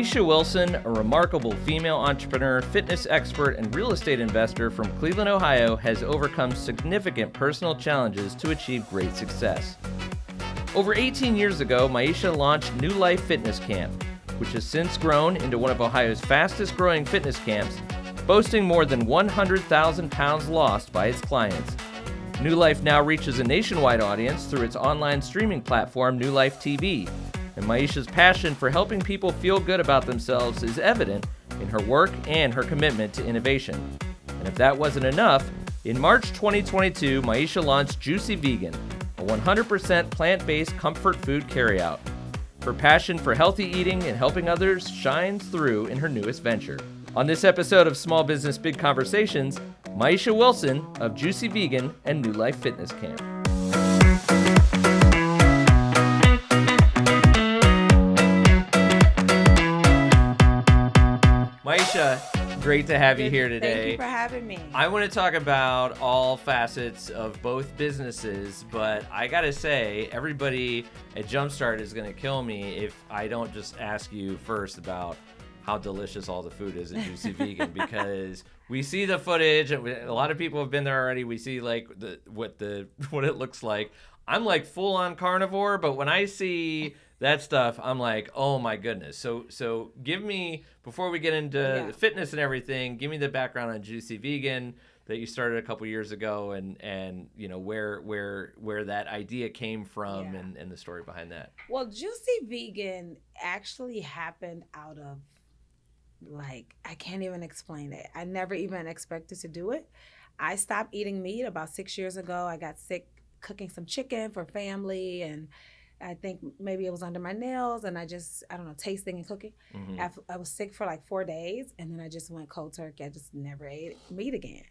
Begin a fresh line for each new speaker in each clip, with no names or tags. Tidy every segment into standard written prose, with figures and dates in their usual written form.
Miesha Wilson, a remarkable female entrepreneur, fitness expert, and real estate investor from Cleveland, Ohio, has overcome significant personal challenges to achieve great success. Over 18 years ago, Miesha launched NuLife Fitness Camp, which has since grown into one of Ohio's fastest growing fitness camps, boasting more than 100,000 pounds lost by its clients. NuLife now reaches a nationwide audience through its online streaming platform, NuLife TV, and Miesha's passion for helping people feel good about themselves is evident in her work and her commitment to innovation. And if that wasn't enough, in March 2022, Miesha launched Juicy Vegan, a 100% plant-based comfort food carryout. Her passion for healthy eating and helping others shines through in her newest venture. On this episode of Small Business Big Conversations, Miesha Wilson of Juicy Vegan and NuLife Fitness Camp. Miesha, great to have you here today.
Thank you for having me.
I want to talk about all facets of both businesses, but I gotta say, everybody at Jumpstart is gonna kill me if I don't just ask you first about how delicious all the food is at Juicy Vegan, because we see the footage, and a lot of people have been there already. We see like what it looks like. I'm like full on carnivore, but when I see that stuff, I'm like, oh my goodness. So give me, before we get into fitness and everything, give me the background on Juicy Vegan that you started a couple years ago, and you know where that idea came from, and the story behind that.
Well, Juicy Vegan actually happened out of, like, I can't even explain it. I never even expected to do it. I stopped eating meat about 6 years ago. I got sick cooking some chicken for family, and I think maybe it was under my nails, and I don't know, tasting and cooking. Mm-hmm. I was sick for like 4 days, and then I just went cold turkey. I just never ate meat again.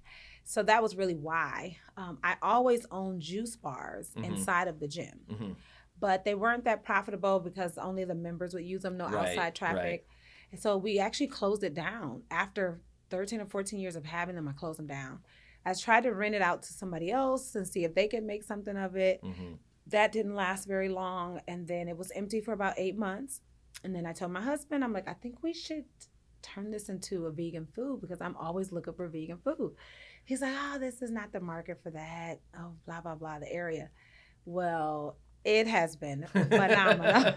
So that was really why. I always owned juice bars inside of the gym, but they weren't that profitable because only the members would use them, no outside traffic. Right. And so we actually closed it down. After 13 or 14 years of having them, I closed them down. I tried to rent it out to somebody else and see if they could make something of it. Mm-hmm. That didn't last very long. And then it was empty for about 8 months. And then I told my husband, I'm like, I think we should turn this into a vegan food because I'm always looking for vegan food. He's like, oh, this is not the market for that. Oh, blah, blah, blah, the area. Well, it has been phenomenal.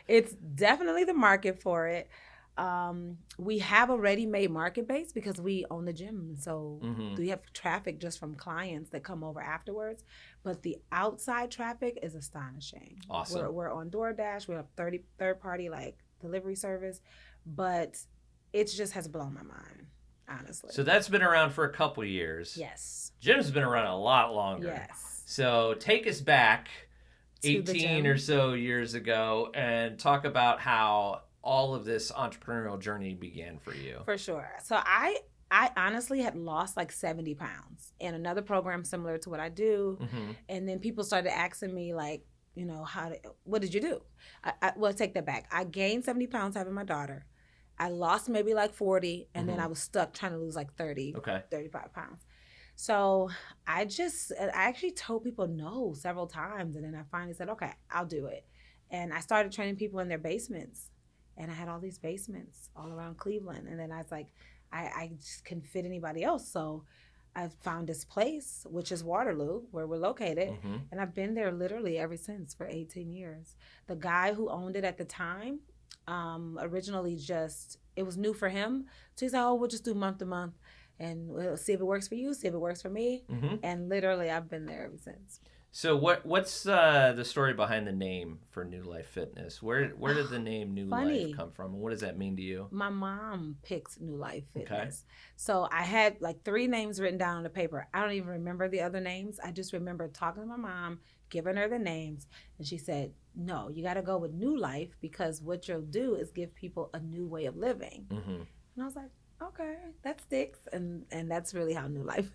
It's definitely the market for it. We have a ready-made market base because we own the gym. So we have traffic just from clients that come over afterwards. But the outside traffic is astonishing.
Awesome.
We're on DoorDash. We have third-party like delivery service. But it just has blown my mind, honestly.
So that's been around for a couple years.
Yes.
Gym's been around a lot longer.
Yes.
So take us back 18 or so years ago and talk about how all of this entrepreneurial journey began for you.
For sure. So I honestly had lost like 70 pounds in another program similar to what I do. Mm-hmm. And then people started asking me like, you know, what did you do? Well, take that back. I gained 70 pounds having my daughter. I lost maybe like 40, and then I was stuck trying to lose like 35 pounds. So I actually told people no several times, and then I finally said, okay, I'll do it. And I started training people in their basements, and I had all these basements all around Cleveland. And then I was like, I just couldn't fit anybody else. So I found this place, which is Waterloo, where we're located. Mm-hmm. And I've been there literally ever since for 18 years. The guy who owned it at the time, originally it was new for him. So he's like, oh, we'll just do month to month. And we'll see if it works for you, see if it works for me. Mm-hmm. And literally, I've been there ever since.
So what's the story behind the name for NuLife Fitness? Where did the name NuLife come from? And what does that mean to you?
My mom picked NuLife Fitness. Okay. So I had like 3 names written down on the paper. I don't even remember the other names. I just remember talking to my mom, giving her the names. And she said, no, you got to go with NuLife because what you'll do is give people a new way of living. Mm-hmm. And I was like, okay, that sticks, and that's really how NuLife.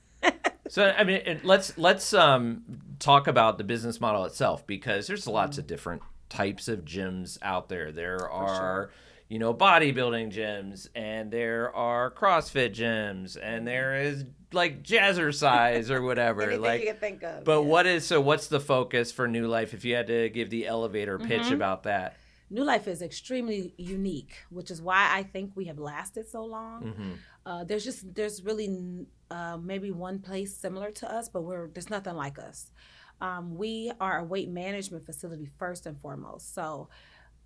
So I mean, let's talk about the business model itself, because there's lots of different types of gyms out there. There are, bodybuilding gyms, and there are CrossFit gyms, and there is like jazzercise or whatever.
Anything
like
you can think of.
But what's the focus for NuLife if you had to give the elevator pitch about that?
NuLife is extremely unique, which is why I think we have lasted so long. There's really maybe one place similar to us, but there's nothing like us. We are a weight management facility first and foremost. So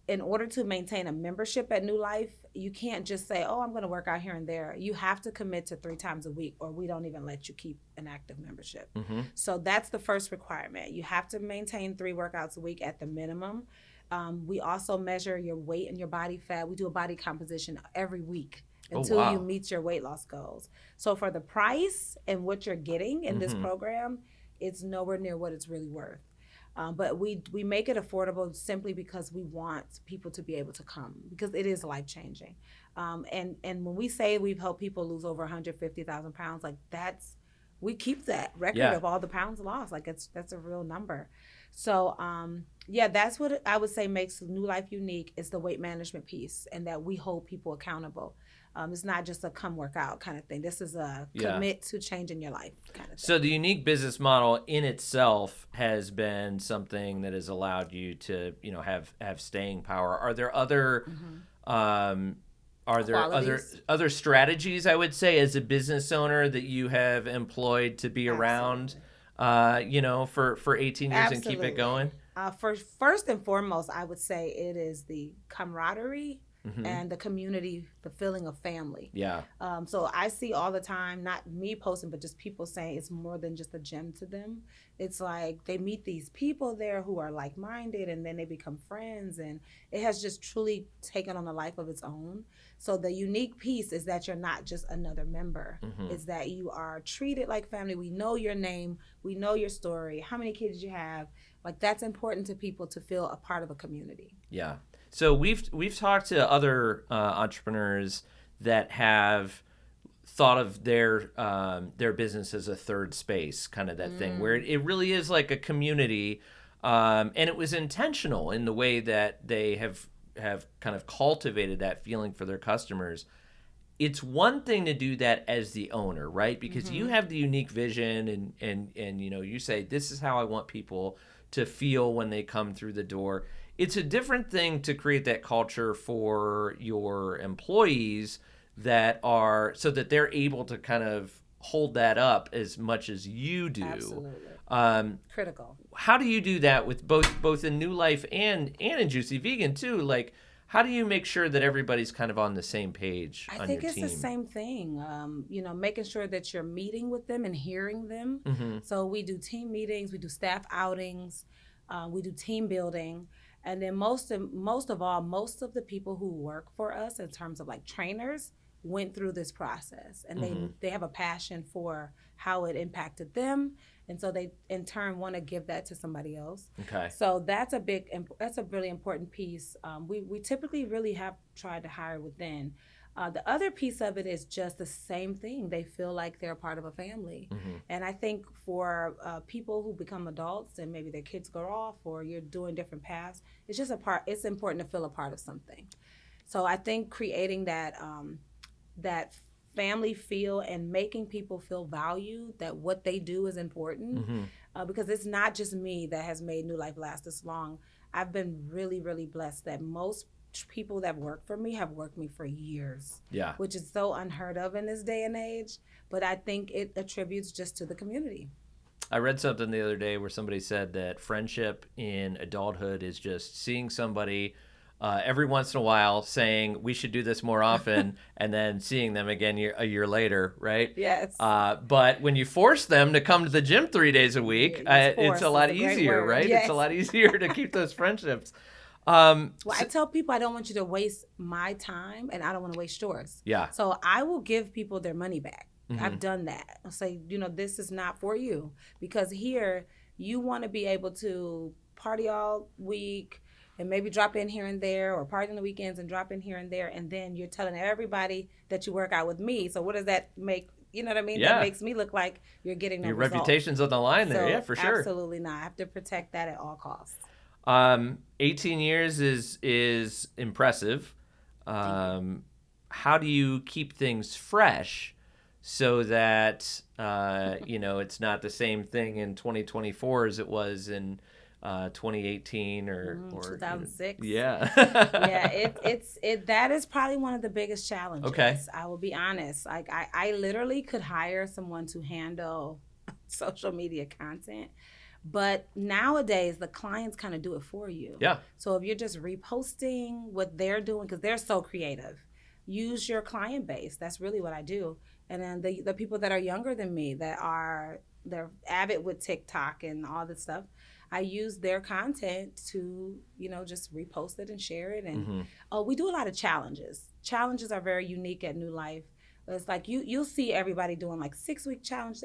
in order to maintain a membership at NuLife, you can't just say, oh, I'm going to work out here and there. You have to commit to 3 times a week, or we don't even let you keep an active membership. So that's the first requirement. You have to maintain 3 workouts a week at the minimum. We also measure your weight and your body fat. We do a body composition every week until you meet your weight loss goals. So for the price and what you're getting in this program, it's nowhere near what it's really worth. But we make it affordable simply because we want people to be able to come, because it is life-changing. And when we say we've helped people lose over 150,000 pounds, like we keep that record of all the pounds lost. Like that's a real number. So that's what I would say makes NuLife unique, is the weight management piece, and that we hold people accountable. It's not just a come work out kind of thing. This is a commit to changing your life kind of thing. So
the unique business model in itself has been something that has allowed you to, have staying power. Are there other other strategies, I would say, as a business owner that you have employed to be around, for 18 years and keep it going?
First and foremost, I would say it is the camaraderie and the community, the feeling of family. So I see all the time, not me posting, but just people saying it's more than just a gym to them. It's like they meet these people there who are like-minded, and then they become friends, and it has just truly taken on a life of its own. So the unique piece is that you're not just another member. It's that you are treated like family. We know your name. We know your story, how many kids you have. Like, that's important to people, to feel a part of a community.
Yeah. So we've talked to other entrepreneurs that have thought of their business as a third space, kind of that thing where it really is like a community, and it was intentional in the way that they have kind of cultivated that feeling for their customers. It's one thing to do that as the owner, right? Because you have the unique vision, and you say, this is how I want people to feel when they come through the door. It's a different thing to create that culture for your employees so that they're able to kind of hold that up as much as you do.
Absolutely. Critical.
How do you do that with both in NuLife and in Juicy Vegan too? Like, how do you make sure that everybody's kind of on the same page on your team? I think
it's the same thing. Making sure that you're meeting with them and hearing them. So we do team meetings, we do staff outings, we do team building. And then most of all, most of the people who work for us in terms of like trainers went through this process, and they have a passion for how it impacted them. And so they in turn want to give that to somebody else.
Okay.
So that's a really important piece. We typically really have tried to hire within. The other piece of it is just the same thing. They feel like they're a part of a family. And I think for people who become adults and maybe their kids go off, or you're doing different paths, it's important to feel a part of something. So I think creating that family feel and making people feel valued, that what they do is important, because it's not just me that has made NuLife last this long. I've been really, really blessed that most people that work for me have worked me for years, which is so unheard of in this day and age. But I think it attributes just to the community.
I read something the other day where somebody said that friendship in adulthood is just seeing somebody every once in a while saying we should do this more often, and then seeing them again a year later, right?
Yes.
But when you force them to come to the gym 3 days a week, it's a lot easier, right?
Yes.
It's a lot easier to keep those friendships.
I tell people I don't want you to waste my time, and I don't want to waste yours.
Yeah.
So I will give people their money back. I've done that. I'll say, this is not for you, because here you want to be able to party all week and maybe drop in here and there, or party on the weekends and drop in here and there, and then you're telling everybody that you work out with me. So what does that make? You know what I mean?
Yeah.
That makes me look like you're getting no
Your
results.
reputation's on the line there,
So,
for sure.
Absolutely not. I have to protect that at all costs.
18 years is impressive. How do you keep things fresh so that it's not the same thing in 2024 as it was in 2018 or
2006.
Yeah.
Yeah, that is probably one of the biggest challenges.
Okay.
I will be honest. Like I literally could hire someone to handle social media content, but nowadays the clients kind of do it for you.
Yeah.
So if you're just reposting what they're doing, because they're so creative, use your client base. That's really what I do. And then the people that are younger than me they're avid with TikTok and all this stuff, I use their content to, just repost it and share it. And we do a lot of challenges. Challenges are very unique at NuLife. It's like you'll see everybody doing like 6-week challenge.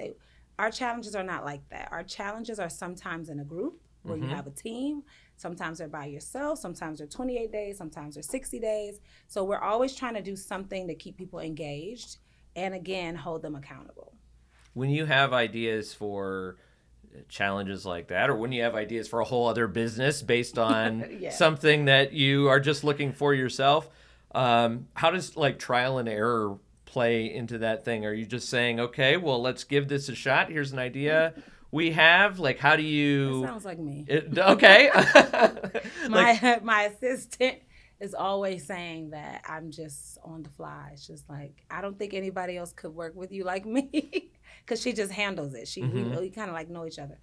Our challenges are not like that. Our challenges are sometimes in a group where you have a team. Sometimes they're by yourself. Sometimes they're 28 days. Sometimes they're 60 days. So we're always trying to do something to keep people engaged and, again, hold them accountable.
When you have ideas for challenges like that, or when you have ideas for a whole other business based on something that you are just looking for yourself, how does like trial and error play into that thing? Are you just saying, okay, well, let's give this a shot. Here's an idea we have. Like, how do you...
That sounds like me.
Okay.
My assistant is always saying that I'm just on the fly. It's just like, I don't think anybody else could work with you like me, because she just handles it. We kind of like know each other.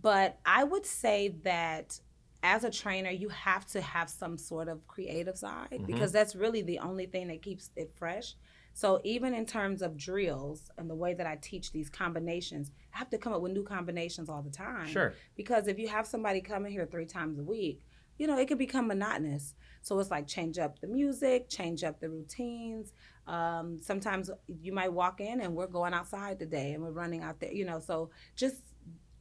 But I would say that as a trainer, you have to have some sort of creative side, because that's really the only thing that keeps it fresh. So even in terms of drills and the way that I teach these combinations, I have to come up with new combinations all the time.
Sure.
Because if you have somebody coming here 3 times a week, it can become monotonous. So it's like change up the music, change up the routines. Sometimes you might walk in and we're going outside today and we're running out there, so just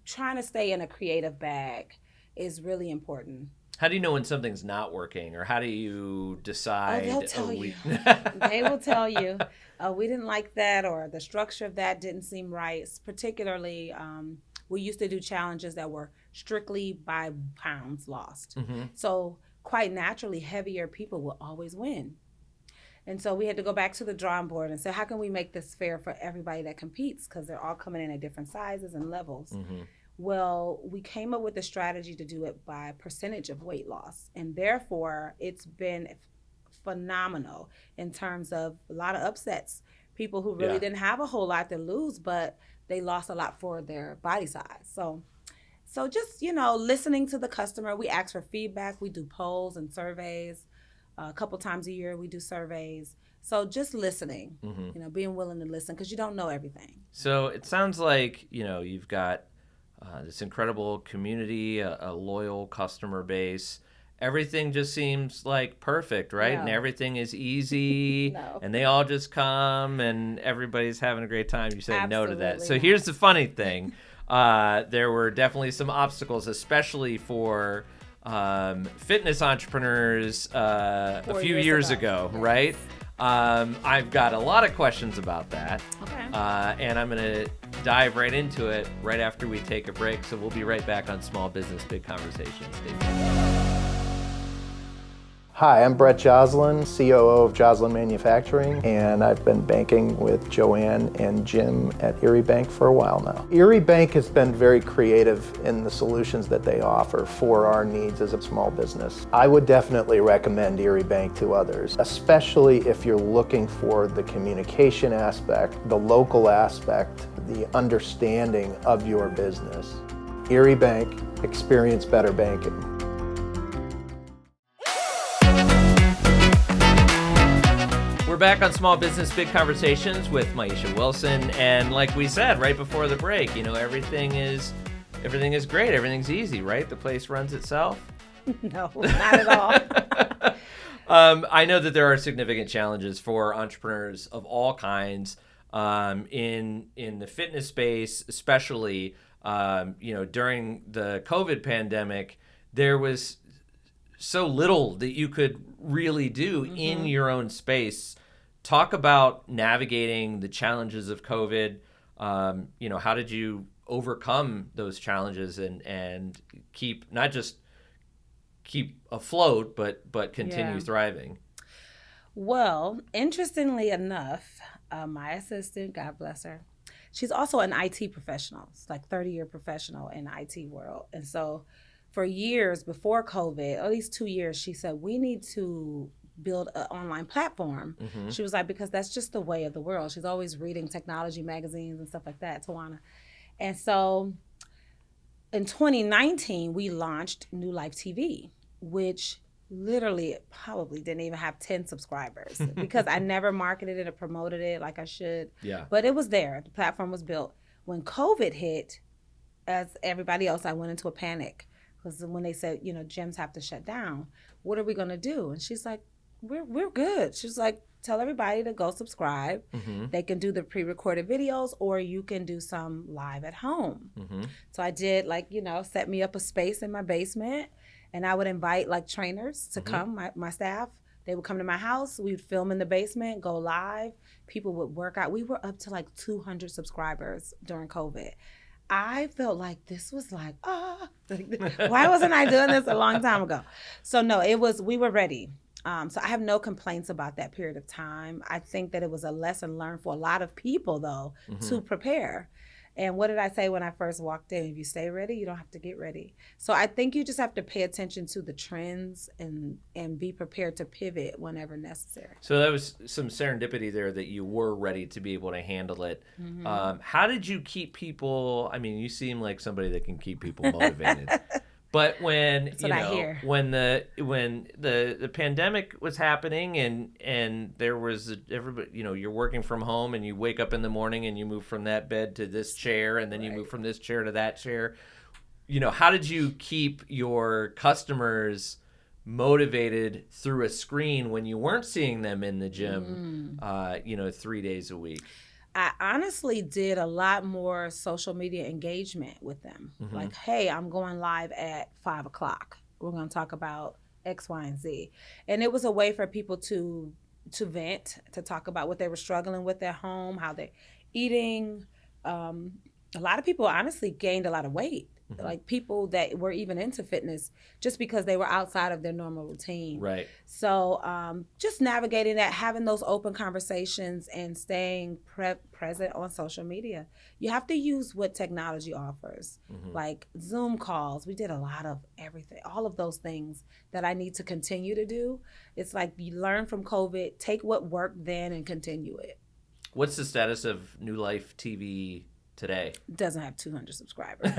trying to stay in a creative bag is really important.
How do you know when something's not working, or how do you decide?
They'll tell you. They will tell you, we didn't like that, or the structure of that didn't seem right. Particularly, we used to do challenges that were strictly by pounds lost. So quite naturally, heavier people will always win. And so we had to go back to the drawing board and say, how can we make this fair for everybody that competes? Because they're all coming in at different sizes and levels. Well, we came up with a strategy to do it by percentage of weight loss. And therefore, it's been phenomenal in terms of a lot of upsets. People who really didn't have a whole lot to lose, but they lost a lot for their body size. So just, listening to the customer. We ask for feedback. We do polls and surveys. A couple times a year, we do surveys. So just listening, being willing to listen, because you don't know everything.
So it sounds like, you've got this incredible community, a loyal customer base. Everything just seems like perfect, right?
No.
And everything is easy,
No.
and they all just come, and everybody's having a great time. You said no to that.
Absolutely
So
not.
here's the funny thing. There were definitely some obstacles, especially for fitness entrepreneurs a
4
few
years
years
ago.
ago,
Yes.
right? I've got a lot of questions about that.
Okay.
And I'm going to dive right into it right after we take a break. So we'll be right back on Small Business Big Conversations. Stay tuned.
Hi, I'm Brett Joslin, COO of Joslin Manufacturing, and I've been banking with Joanne and Jim at Erie Bank for a while now. Erie Bank has been very creative in the solutions that they offer for our needs as a small business. I would definitely recommend Erie Bank to others, especially if you're looking for the communication aspect, the local aspect, the understanding of your business. Erie Bank, experience better banking.
We're back on Small Business Big Conversations with Miesha Wilson, and like we said right before the break, everything is great, everything's easy, right? The place runs itself.
No, not at all.
I know that there are significant challenges for entrepreneurs of all kinds in the fitness space, especially during the COVID pandemic. There was so little that you could really do in your own space. Talk about navigating the challenges of COVID. How did you overcome those challenges and not just keep afloat, but continue thriving?
Well, interestingly enough, my assistant, God bless her, she's also an IT professional. It's like 30-year professional in the IT world. And so for years before COVID, at least 2 years, she said, we need to build an online platform. She was like, because that's just the way of the world. She's always reading technology magazines and stuff like that, Tawana. And so in 2019, we launched NuLife TV, which literally probably didn't even have 10 subscribers because I never marketed it or promoted it like I should.
Yeah.
But it was there. The platform was built. When COVID hit, as everybody else, I went into a panic because when they said, you know, gyms have to shut down, what are we going to do? And she's like, we're good. She's like, tell everybody to go subscribe. They can do the pre-recorded videos or you can do some live at home. So I did, like, you know, set me up a space in my basement. And I would invite like trainers to come, my staff. They would come to my house. We'd film in the basement, go live. People would work out. We were up to like 200 subscribers during COVID. I felt like this was like, why wasn't I doing this a long time ago? So no, we were ready. So I have no complaints about that period of time. I think that it was a lesson learned for a lot of people though, to prepare. And what did I say when I first walked in? If you stay ready, you don't have to get ready. So I think you just have to pay attention to the trends and be prepared to pivot whenever necessary.
So that was some serendipity there that you were ready to be able to handle it. How did you keep people, I mean, you seem like somebody that can keep people motivated. But when when the pandemic was happening and there was everybody, you know, you're working from home and you wake up in the morning and you move from that bed to this chair and then you move from this chair to that chair. You know, how did you keep your customers motivated through a screen when you weren't seeing them in the gym, 3 days a week?
I honestly did a lot more social media engagement with them. Like, hey, I'm going live at 5:00. We're going to talk about X, Y, and Z. And it was a way for people to vent, to talk about what they were struggling with at home, how they're eating. A lot of people honestly gained a lot of weight. Like people that were even into fitness just because they were outside of their normal routine.
Right.
So just navigating that, having those open conversations and staying present on social media. You have to use what technology offers, like Zoom calls. We did a lot of everything, all of those things that I need to continue to do. It's like you learn from COVID, take what worked then and continue it.
What's the status of NuLife TV today?
Doesn't have 200 subscribers.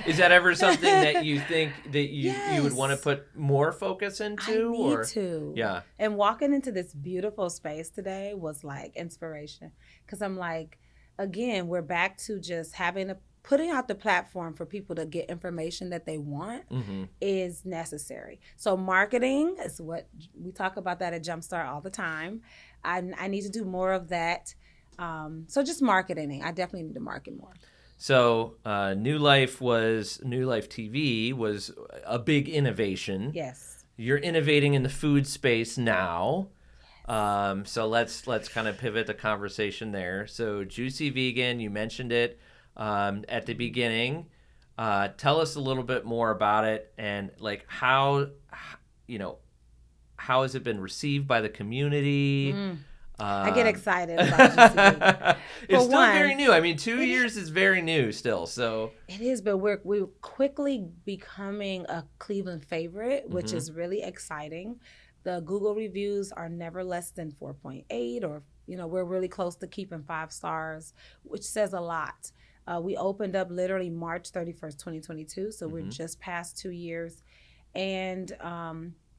Is that ever something that you think that you would want to put more focus into?
I need to.
Yeah.
And walking into this beautiful space today was like inspiration. Because I'm like, again, we're back to just putting out the platform for people to get information that they want is necessary. So marketing is what we talk about that at Jumpstart all the time. I need to do more of that. So just marketing. I definitely need to market more.
So NuLife TV was a big innovation.
Yes.
You're innovating in the food space now. So let's kind of pivot the conversation there. So Juicy Vegan, you mentioned it at the beginning. Tell us a little bit more about it and like how has it been received by the community?
I get excited about GCB.
It's still very new. I mean, 2 years is very new still. So
it is, but we're quickly becoming a Cleveland favorite, which is really exciting. The Google reviews are never less than 4.8, or we're really close to keeping 5 stars, which says a lot. We opened up literally March 31st, 2022, so we're just past 2 years, and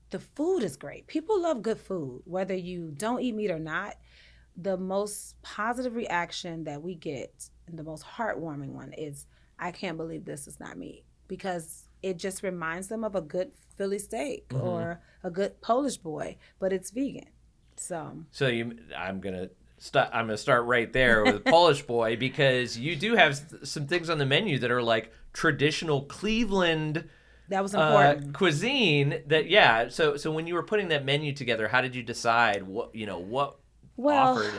the food is great. People love good food, whether you don't eat meat or not. The most positive reaction that we get, and the most heartwarming one, is, I can't believe this is not meat, because it just reminds them of a good Philly steak or a good Polish boy, but it's vegan. So I'm gonna start right there with Polish boy, because you do have some things on the menu that are like traditional Cleveland. That was important.
Cuisine. So when you were putting that menu together, how did you decide what offered?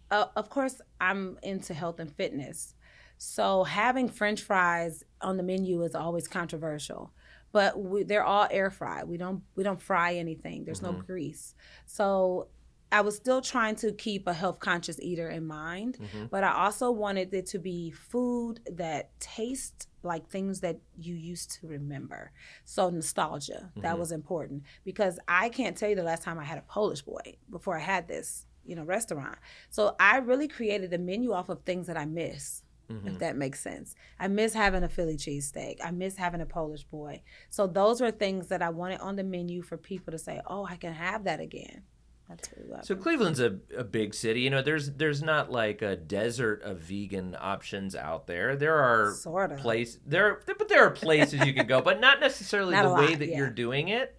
Of course, I'm into health and fitness, so having French fries on the menu is always controversial. But they're all air fried. We don't fry anything. There's no grease. So I was still trying to keep a health conscious eater in mind, but I also wanted it to be food that tastes like things that you used to remember. So nostalgia, that was important, because I can't tell you the last time I had a Polish boy before I had this, restaurant. So I really created a menu off of things that I miss. If that makes sense. I miss having a Philly cheesesteak. I miss having a Polish boy. So those were things that I wanted on the menu for people to say, oh, I can have that again. That's really what
So Cleveland's a big city. There's not like a desert of vegan options out there. There are
sort of
places there are places you can go, but not necessarily
not
the way
lot,
that
yeah.
you're doing it.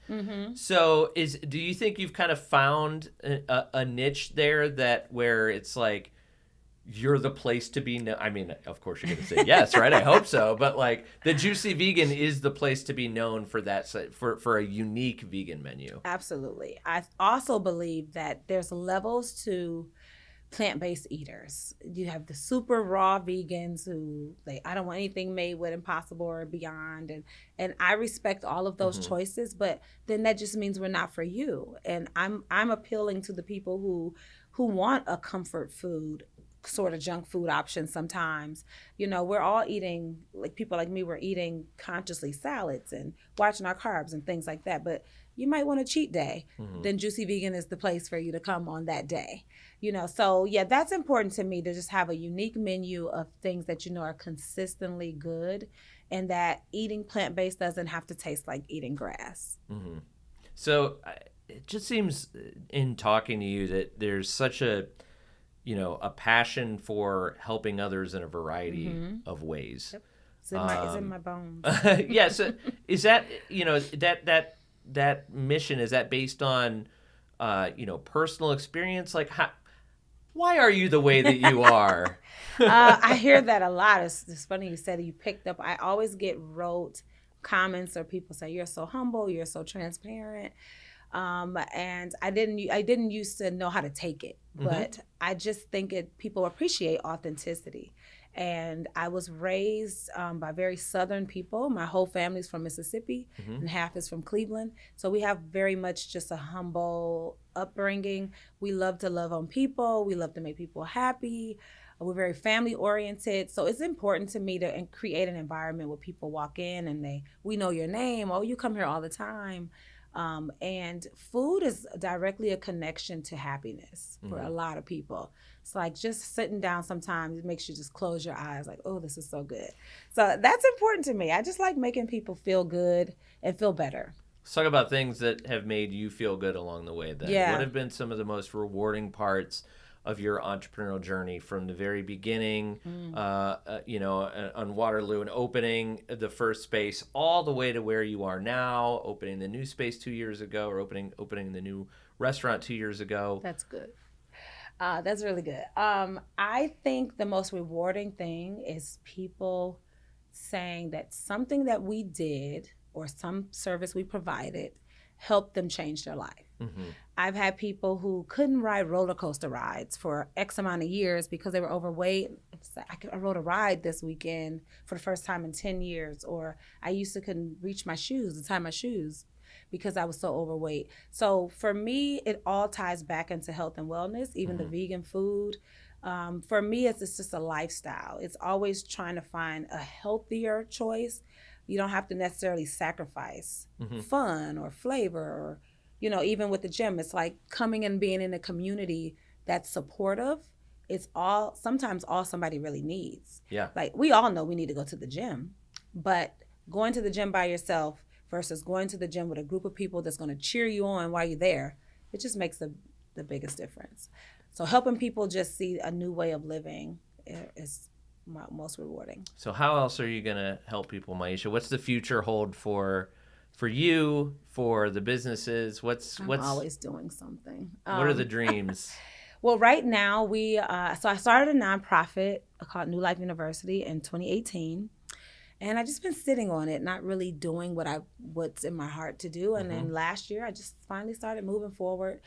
So do you think you've kind of found a niche there where it's like you're the place to be? I mean, of course you're going to say yes, right? I hope so. But like the Juicy Vegan is the place to be known for that, for a unique vegan menu.
Absolutely. I also believe that there's levels to plant-based eaters. You have the super raw vegans who I don't want anything made with Impossible or Beyond, and I respect all of those choices, but then that just means we're not for you. And I'm appealing to the people who want a comfort food, sort of junk food option sometimes. We're all eating, like people like me, we're eating consciously salads and watching our carbs and things like that. But you might want a cheat day. Then Juicy Vegan is the place for you to come on that day. So yeah, that's important to me, to just have a unique menu of things that are consistently good, and that eating plant-based doesn't have to taste like eating grass.
So it just seems in talking to you that there's such a passion for helping others in a variety of ways.
Yep. It's in my bones.
Yeah. So is that, that mission, is that based on, personal experience? Like, why are you the way that you are?
I hear that a lot. It's funny you said you picked up. I always get wrote comments or people say, you're so humble, you're so transparent. And I didn't used to know how to take it, but I just think people appreciate authenticity. And I was raised by very Southern people. My whole family's from Mississippi, and half is from Cleveland. So we have very much just a humble upbringing. We love to love on people. We love to make people happy. We're very family oriented. So it's important to me to create an environment where people walk in and we know your name. Oh, you come here all the time. And food is directly a connection to happiness for a lot of people. It's like just sitting down sometimes, it makes you just close your eyes like, oh, this is so good. So that's important to me. I just like making people feel good and feel better.
Let's talk about things that have made you feel good along the way then.
Yeah.
What have been some of the most rewarding parts of your entrepreneurial journey from the very beginning, on Waterloo and opening the first space all the way to where you are now, opening the new space 2 years ago, or opening the new restaurant 2 years ago?
That's good. That's really good. I think the most rewarding thing is people saying that something that we did or some service we provided helped them change their life. I've had people who couldn't ride roller coaster rides for X amount of years because they were overweight. I rode a ride this weekend for the first time in 10 years, or I couldn't reach my shoes to tie my shoes because I was so overweight. So for me, it all ties back into health and wellness, even the vegan food. For me, it's just a lifestyle. It's always trying to find a healthier choice. You don't have to necessarily sacrifice fun or flavor or, even with the gym, it's like coming and being in a community that's supportive. It's sometimes all somebody really needs.
Yeah. Like
we all know we need to go to the gym, but going to the gym by yourself versus going to the gym with a group of people that's going to cheer you on while you're there, it just makes the biggest difference. So helping people just see a new way of living is most rewarding. So
how else are you going to help people, Miesha? What's the future hold for you, for the businesses? I'm
always doing something.
What are the dreams?
Well, right now so I started a nonprofit called NuLife University in 2018. And I just been sitting on it, not really doing what's in my heart to do. And then last year, I just finally started moving forward,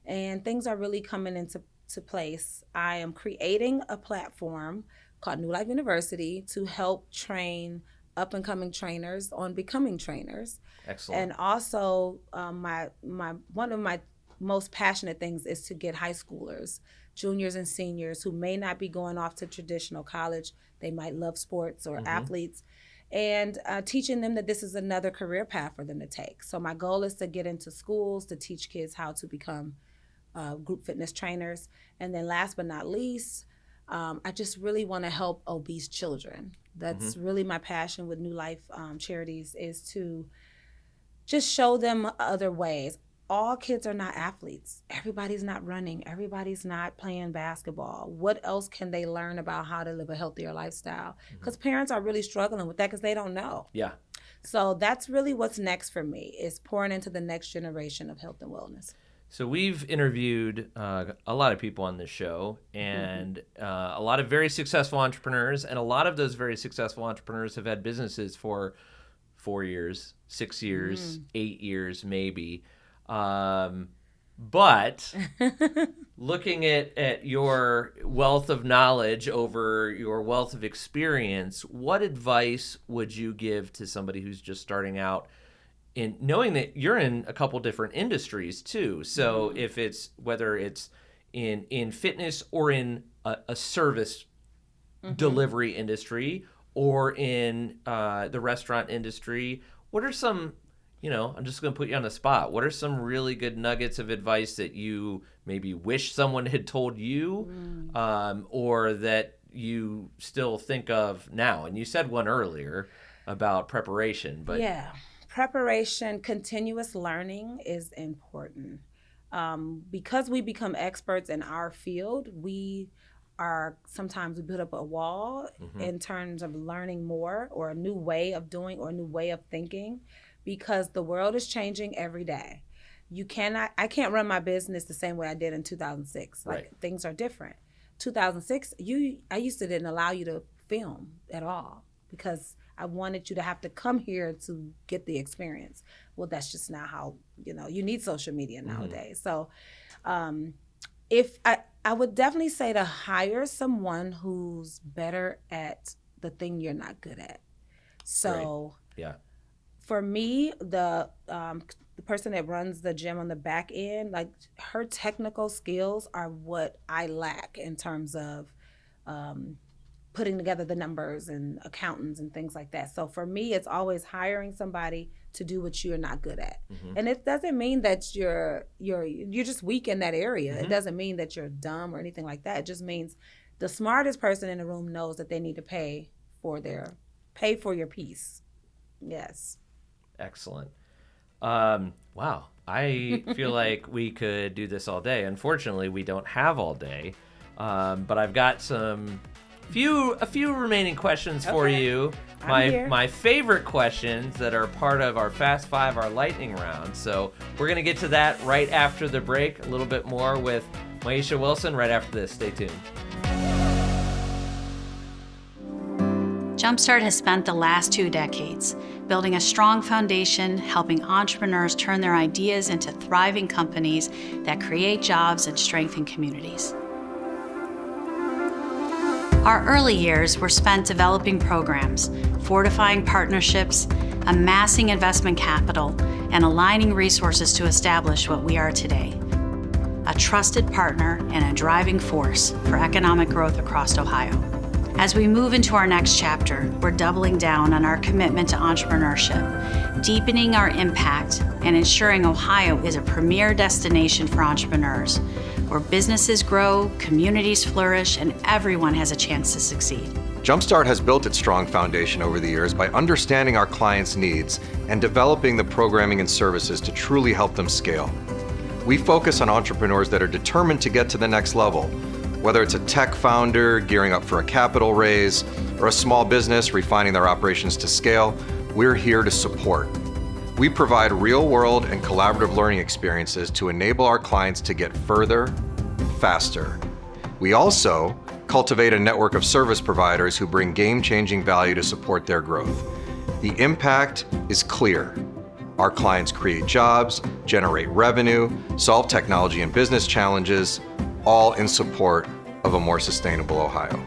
and things are really coming into place. I am creating a platform called NuLife University to help train up-and-coming trainers on becoming trainers.
Excellent.
And also, one of my most passionate things is to get high schoolers, juniors and seniors who may not be going off to traditional college. They might love sports or athletes, and teaching them that this is another career path for them to take. So my goal is to get into schools to teach kids how to become group fitness trainers. And then last but not least, I just really want to help obese children. That's really my passion with NuLife Charities, is to just show them other ways. All kids are not athletes. Everybody's not running. Everybody's not playing basketball. What else can they learn about how to live a healthier lifestyle? Because parents are really struggling with that because they don't know.
Yeah.
So that's really what's next for me, is pouring into the next generation of health and wellness.
So we've interviewed a lot of people on this show, and a lot of very successful entrepreneurs, and a lot of those very successful entrepreneurs have had businesses for 4 years, 6 years, 8 years, maybe. But looking at your wealth of knowledge over your wealth of experience, what advice would you give to somebody who's just starting out, in knowing that you're in a couple different industries too? So if it's, whether it's in fitness or in a service delivery industry, or in the restaurant industry, what are some, I'm just going to put you on the spot. What are some really good nuggets of advice that you maybe wish someone had told you, or that you still think of now? And you said one earlier about preparation, but
yeah, preparation, continuous learning is important. Because we become experts in our field, sometimes we put up a wall in terms of learning more, or a new way of doing, or a new way of thinking, because the world is changing every day. I can't run my business the same way I did in 2006. Things are different. 2006, I used to didn't allow you to film at all because I wanted you to have to come here to get the experience. Well, that's just not how, you need social media nowadays. So if I would definitely say to hire someone who's better at the thing you're not good at. So
yeah.
For me, the person that runs the gym on the back end, like, her technical skills are what I lack in terms of putting together the numbers and accountants and things like that. So for me, it's always hiring somebody to do what you're not good at. And it doesn't mean that you're just weak in that area. It doesn't mean that you're dumb or anything like that. It just means the smartest person in the room knows that they need to pay for your piece. Yes.
Excellent. Wow. I feel like we could do this all day. Unfortunately, we don't have all day. But I've got a few remaining questions for you. My favorite questions that are part of our Fast Five, our lightning round. So we're going to get to that right after the break. A little bit more with Miesha Wilson right after this. Stay tuned.
Jumpstart has spent the last 2 decades building a strong foundation, helping entrepreneurs turn their ideas into thriving companies that create jobs and strengthen communities. Our early years were spent developing programs, fortifying partnerships, amassing investment capital, and aligning resources to establish what we are today: a trusted partner and a driving force for economic growth across Ohio. As we move into our next chapter, we're doubling down on our commitment to entrepreneurship, deepening our impact, and ensuring Ohio is a premier destination for entrepreneurs, where businesses grow, communities flourish, and everyone has a chance to succeed.
Jumpstart has built its strong foundation over the years by understanding our clients' needs and developing the programming and services to truly help them scale. We focus on entrepreneurs that are determined to get to the next level. Whether it's a tech founder gearing up for a capital raise, or a small business refining their operations to scale, we're here to support. We provide real-world and collaborative learning experiences to enable our clients to get further, faster. We also cultivate a network of service providers who bring game-changing value to support their growth. The impact is clear. Our clients create jobs, generate revenue, solve technology and business challenges, all in support of a more sustainable Ohio.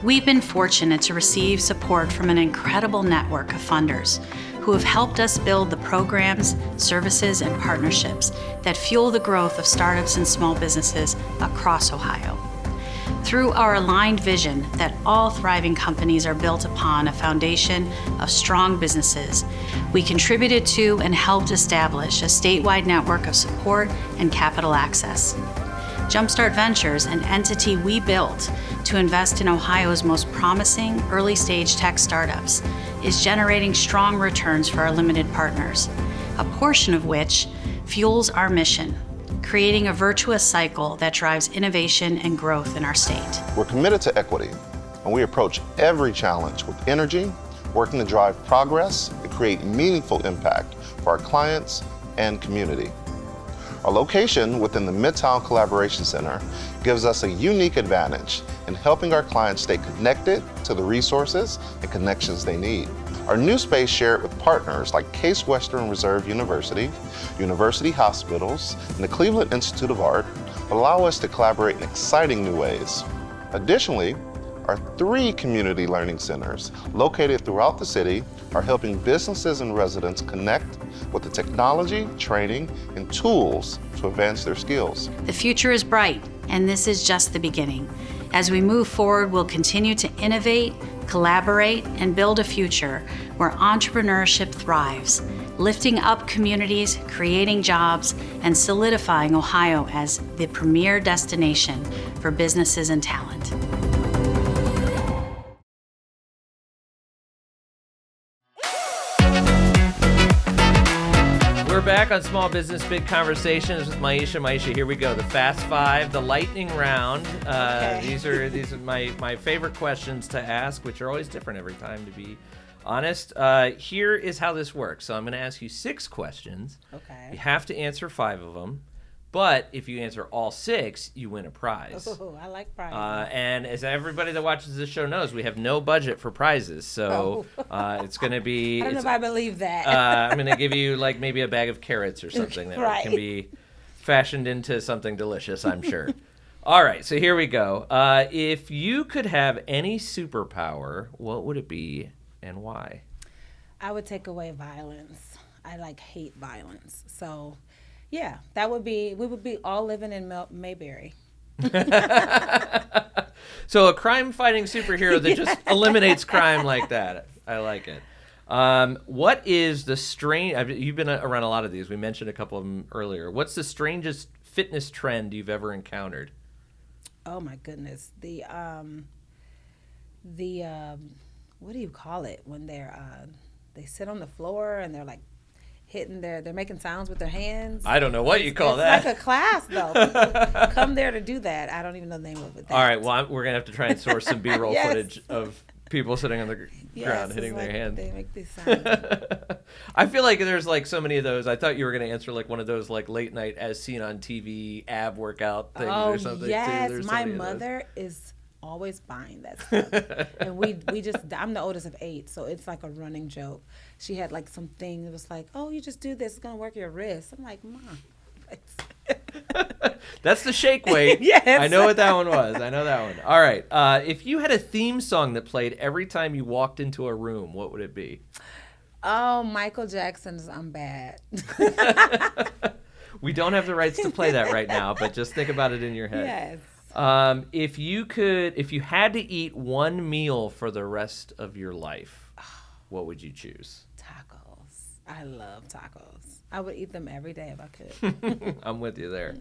We've been fortunate to receive support from an incredible network of funders who have helped us build the programs, services, and partnerships that fuel the growth of startups and small businesses across Ohio. Through our aligned vision that all thriving companies are built upon a foundation of strong businesses, we contributed to and helped establish a statewide network of support and capital access. Jumpstart Ventures, an entity we built to invest in Ohio's most promising early-stage tech startups, is generating strong returns for our limited partners, a portion of which fuels our mission, creating a virtuous cycle that drives innovation and growth in our state.
We're committed to equity, and we approach every challenge with energy, working to drive progress and create meaningful impact for our clients and community. Our location within the Midtown Collaboration Center gives us a unique advantage in helping our clients stay connected to the resources and connections they need. Our new space shared with partners like Case Western Reserve University, University Hospitals, and the Cleveland Institute of Art will allow us to collaborate in exciting new ways. Additionally, our 3 community learning centers located throughout the city are helping businesses and residents connect with the technology, training, and tools to advance their skills.
The future is bright, and this is just the beginning. As we move forward, we'll continue to innovate, collaborate, and build a future where entrepreneurship thrives, lifting up communities, creating jobs, and solidifying Ohio as the premier destination for businesses and talent.
We're back on Small Business Big Conversations with Miesha. Miesha, here we go. The Fast Five, the lightning round.
Okay.
These are my favorite questions to ask, which are always different every time, to be honest. Here is how this works. So I'm going to ask you 6 questions.
Okay.
You have to answer 5 of them. But if you answer all 6, you win a prize.
Oh, I like prizes.
And as everybody that watches this show knows, we have no budget for prizes. So it's going to be...
I don't know if I believe that.
I'm going to give you like maybe a bag of carrots or something that
Right.
can be fashioned into something delicious, I'm sure. All right, so here we go. If you could have any superpower, what would it be and why?
I would take away violence. I hate violence. So, yeah, we would be all living in Mayberry.
So a crime-fighting superhero that just eliminates crime like that. I like it. What is the you've been around a lot of these. We mentioned a couple of them earlier. What's the strangest fitness trend you've ever encountered?
Oh my goodness. The what do you call it when they sit on the floor and they're they're making sounds with their hands?
I don't know what you call that.
It's like a class though. People come there to do that. I don't even know the name of it.
All right, well, we're going to have to try and source some B-roll
Yes.
footage of people sitting on the ground hitting their hands.
They make these sounds.
I feel like there's so many of those. I thought you were going to answer one of those late night as seen on TV ab workout things or something.
Yes,
too. There's so
my
many of those.
mother is always buying that stuff. And we just, I'm the oldest of 8, so it's like a running joke. She had something that was oh, you just do this, it's going to work your wrist. I'm like, Mom.
That's the shake weight.
Yes.
I know what that one was. I know that one. All right. If you had a theme song that played every time you walked into a room, what would it be?
Oh, Michael Jackson's I'm Bad.
We don't have the rights to play that right now, but just think about it in your head.
Yes.
If you had to eat one meal for the rest of your life, what would you choose?
Tacos. I love tacos. I would eat them every day if I could.
I'm with you there.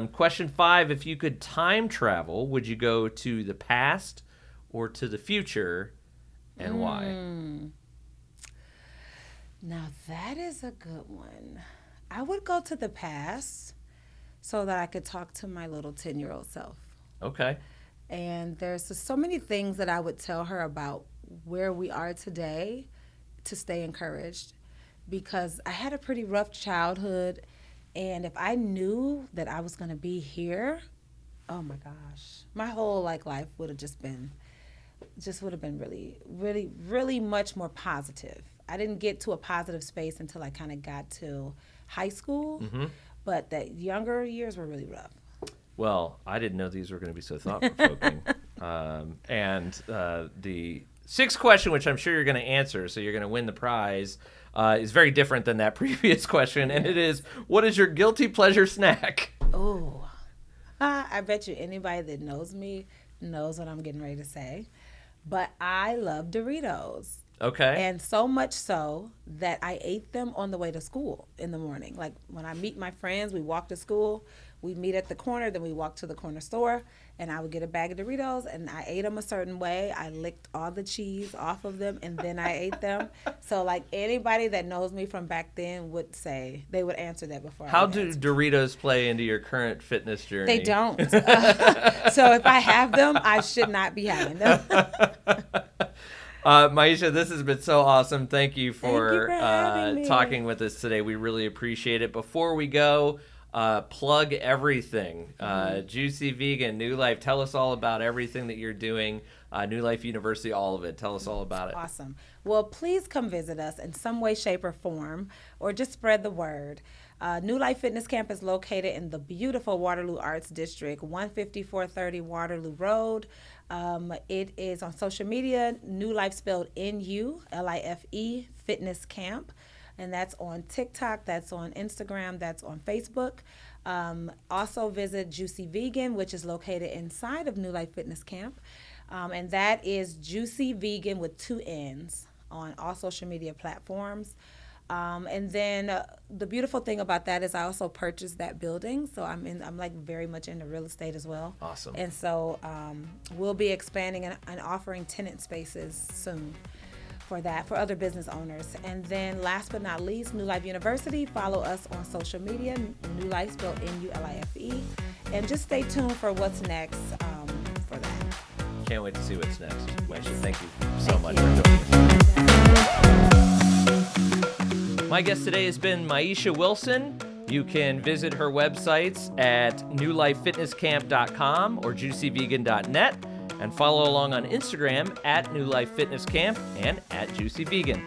Question 5, if you could time travel, would you go to the past or to the future, and why?
Now that is a good one. I would go to the past so that I could talk to my little 10-year-old self.
Okay.
And there's just so many things that I would tell her about where we are today to stay encouraged, because I had a pretty rough childhood, and if I knew that I was going to be here, oh my gosh, my whole life would have been really, really, really much more positive. I didn't get to a positive space until I kind of got to high school, but the younger years were really rough. Well,
I didn't know these were going to be so thought-provoking. And the sixth question, which I'm sure you're going to answer, so you're going to win the prize, is very different than that previous question, and it is, what is your guilty pleasure snack?
Oh, I bet you anybody that knows me knows what I'm getting ready to say. But I love Doritos.
Okay.
And so much so that I ate them on the way to school in the morning. Like when I meet my friends, we walk to school, we meet at the corner, then we walk to the corner store, and I would get a bag of Doritos, and I ate them a certain way. I licked all the cheese off of them, and then I ate them. So like anybody that knows me from back then would say, they would answer that before
How
I would
do
answer.
Doritos play into your current fitness journey?
They don't. So if I have them, I should not be having them.
Miesha, this has been so awesome. Thank you for
having me.
talking with us today. We really appreciate it. Before we go, plug everything. Juicy Vegan, NuLife. Tell us all about everything that you're doing. NuLife University, all of it. Tell us all about it.
Awesome. Well, please come visit us in some way, shape, or form, or just spread the word. NuLife Fitness Camp is located in the beautiful Waterloo Arts District, 15430 Waterloo Road. It is on social media, NuLife spelled NuLife Fitness Camp. And that's on TikTok, that's on Instagram, that's on Facebook. Also visit Juicy Vegan, which is located inside of NuLife Fitness Camp. And that is Juicy Vegan with 2 N's on all social media platforms. And then the beautiful thing about that is I also purchased that building, so I'm like very much into real estate as well.
Awesome.
And so we'll be expanding and offering tenant spaces soon for that, for other business owners. And then last but not least, NuLife University. Follow us on social media, NuLife spelled NuLife. And just stay tuned for what's next for that.
Can't wait to see what's next. Miesha, thank you so much for joining us. My guest today has been Miesha Wilson. You can visit her websites at NuLifeFitnessCamp.com or JuicyVegan.net and follow along on Instagram at NuLife Fitness Camp and at Juicy Vegan.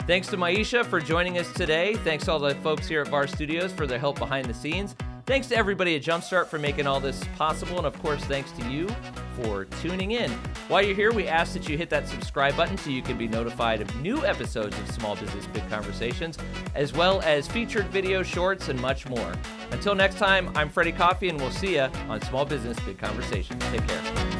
Thanks to Miesha for joining us today. Thanks to all the folks here at VAR Studios for their help behind the scenes. Thanks to everybody at Jumpstart for making all this possible. And of course, thanks to you for tuning in. While you're here, we ask that you hit that subscribe button so you can be notified of new episodes of Small Business Big Conversations, as well as featured video shorts and much more. Until next time, I'm Freddie Coffey, and we'll see you on Small Business Big Conversations. Take care.